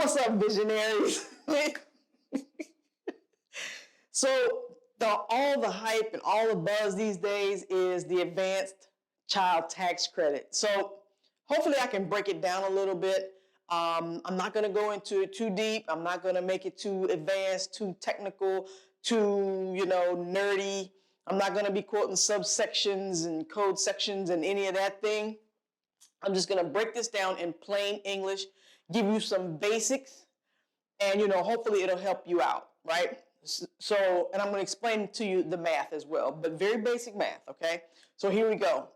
What's up, visionaries? So all the hype and all the buzz these days is the advanced child tax credit. So hopefully I can break it down a little bit. I'm not going to go into it too deep. I'm not going to make it too advanced, too technical, too, nerdy. I'm not going to be quoting subsections and code sections and any of that thing. I'm just going to break this down in plain English, give you some basics, and, hopefully it'll help you out, right? So, and I'm going to explain to you the math as well, but very basic math, okay? So here we go.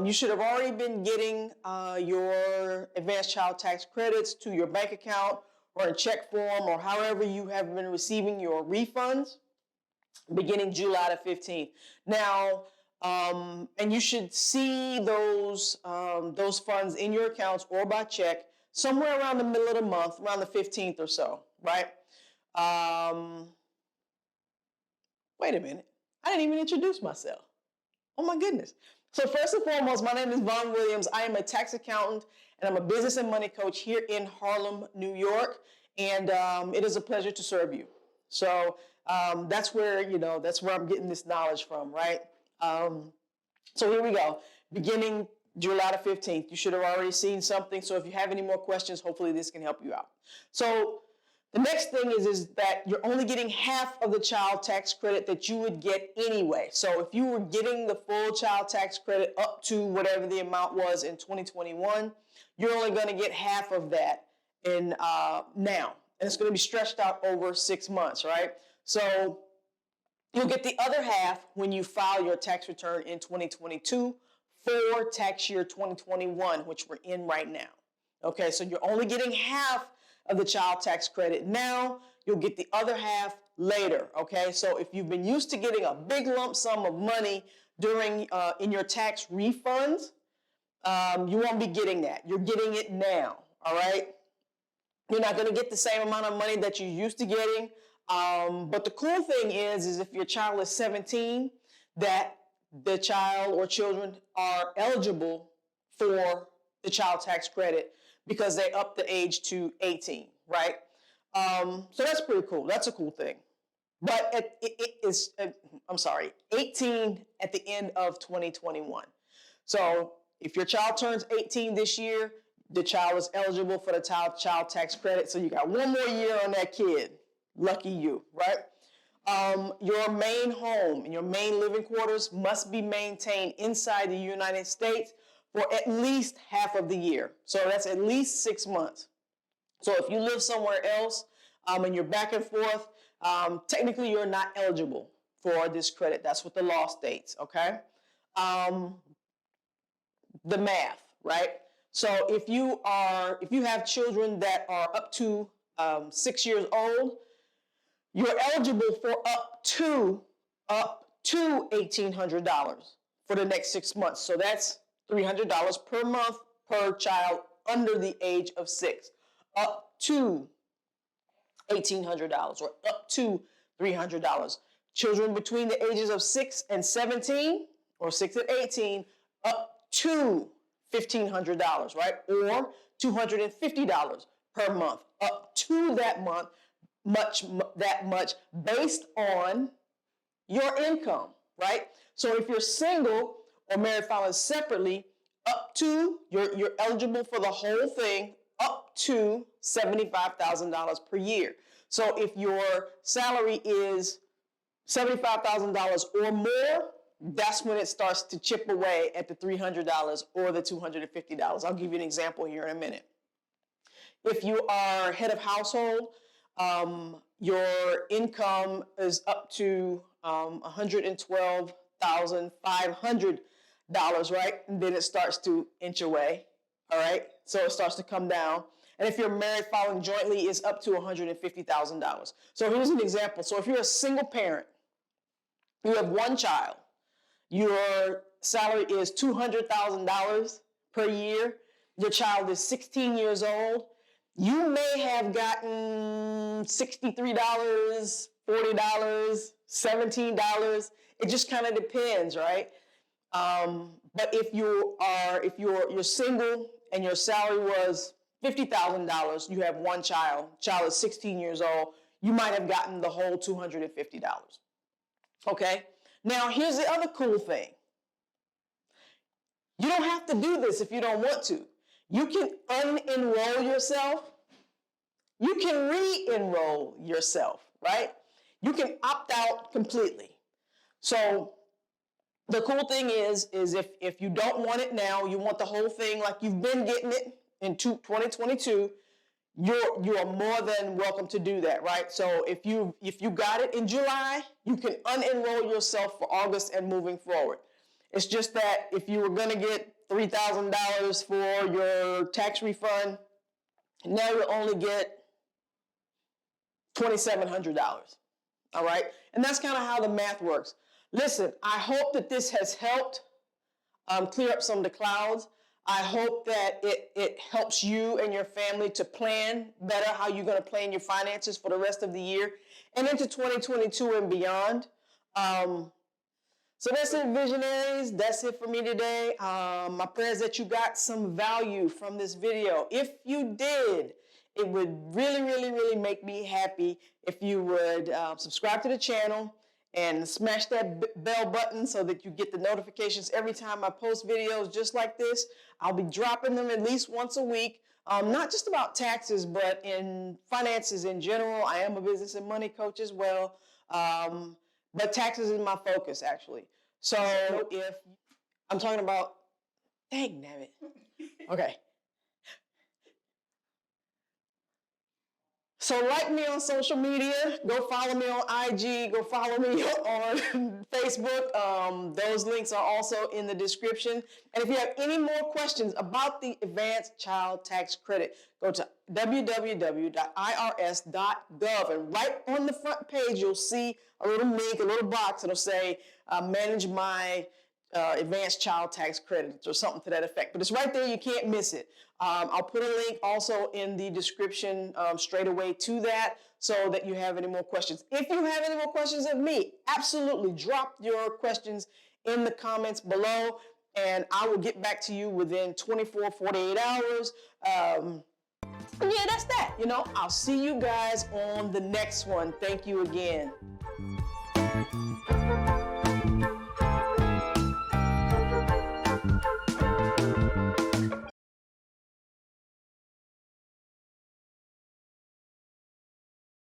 You should have already been getting your advanced child tax credits to your bank account or in check form or however you have been receiving your refunds beginning July the 15th. Now, and you should see those funds in your accounts or by check somewhere around the middle of the month, around the 15th or so, right? Wait a minute. I didn't even introduce myself. Oh my goodness. So first and foremost, my name is Vaughn Williams. I am a tax accountant and I'm a business and money coach here in Harlem, New York. And it is a pleasure to serve you. So that's where I'm getting this knowledge from, right? So here we go. Beginning July the 15th, you should have already seen something. So if you have any more questions, hopefully this can help you out. So the next thing is that you're only getting half of the child tax credit that you would get anyway. So if you were getting the full child tax credit up to whatever the amount was in 2021, you're only going to get half of that in now. And it's going to be stretched out over 6 months, right? So you'll get the other half when you file your tax return in 2022 for tax year 2021, which we're in right now. Okay, so you're only getting half of the child tax credit now. You'll get the other half later. Okay, so if you've been used to getting a big lump sum of money during in your tax refunds, you won't be getting that. You're getting it now. All right, you're not going to get the same amount of money that you used to getting. But the cool thing is if your child is 17, that the child or children are eligible for the child tax credit because they up the age to 18, right? So that's pretty cool. That's a cool thing. But it is, 18 at the end of 2021. So if your child turns 18 this year, the child is eligible for the child tax credit. So you got one more year on that kid. Lucky you, right? Your main home and your main living quarters must be maintained inside the United States for at least half of the year. So that's at least 6 months. So if you live somewhere else and you're back and forth, technically you're not eligible for this credit. That's what the law states, okay? The math, right? So if you have children that are up to 6 years old, you're eligible for up to $1,800 for the next 6 months. So that's $300 per month per child under the age of 6. Up to $1,800 or up to $300. Children between the ages of 6 and 17 or 6 and 18, up to $1,500, right? Or $250 per month. Up to that much based on your income, right? So if you're single or married filing separately, up to, you're eligible for the whole thing, up to $75,000 per year. So if your salary is $75,000 or more, that's when it starts to chip away at the $300 or the $250. I'll give you an example here in a minute. If you are head of household, your income is up to $112,500, right? And then it starts to inch away, all right? So it starts to come down. And if you're married filing jointly, it's up to $150,000. So here's an example. So if you're a single parent, you have one child, your salary is $200,000 per year, your child is 16 years old, you may have gotten $63, $40, $17. It just kind of depends, right? But if you're single and your salary was $50,000, you have one child is 16 years old, you might have gotten the whole $250. Okay? Now, here's the other cool thing. You don't have to do this if you don't want to. You can unenroll yourself. You can re-enroll yourself, right? You can opt out completely. So the cool thing is if you don't want it now, you want the whole thing like you've been getting it in 2022, you are more than welcome to do that, right? So if you got it in July, you can unenroll yourself for August and moving forward. It's just that if you were going to get $3,000 for your tax refund, now you'll only get $2,700. All right? And that's kind of how the math works. Listen, I hope that this has helped clear up some of the clouds. I hope that it helps you and your family to plan better how you're going to plan your finances for the rest of the year and into 2022 and beyond. So that's it, visionaries. That's it for me today. My prayer is that you got some value from this video. If you did, it would really, really, really make me happy if you would subscribe to the channel and smash that bell button so that you get the notifications every time I post videos just like this. I'll be dropping them at least once a week, not just about taxes, but in finances in general. I am a business and money coach as well, but taxes is my focus, actually. So if I'm talking about, dang nabbit. Okay. So like me on social media, go follow me on IG, go follow me on Facebook. Those links are also in the description. And if you have any more questions about the Advanced Child Tax Credit, go to www.irs.gov. And right on the front page, you'll see a little link, a little box. It'll say, manage my Advanced Child Tax Credit or something to that effect. But it's right there. You can't miss it. I'll put a link also in the description straight away to that so that you have any more questions. If you have any more questions of me, absolutely drop your questions in the comments below and I will get back to you within 24, 48 hours. Yeah, that's that. You know, I'll see you guys on the next one. Thank you again.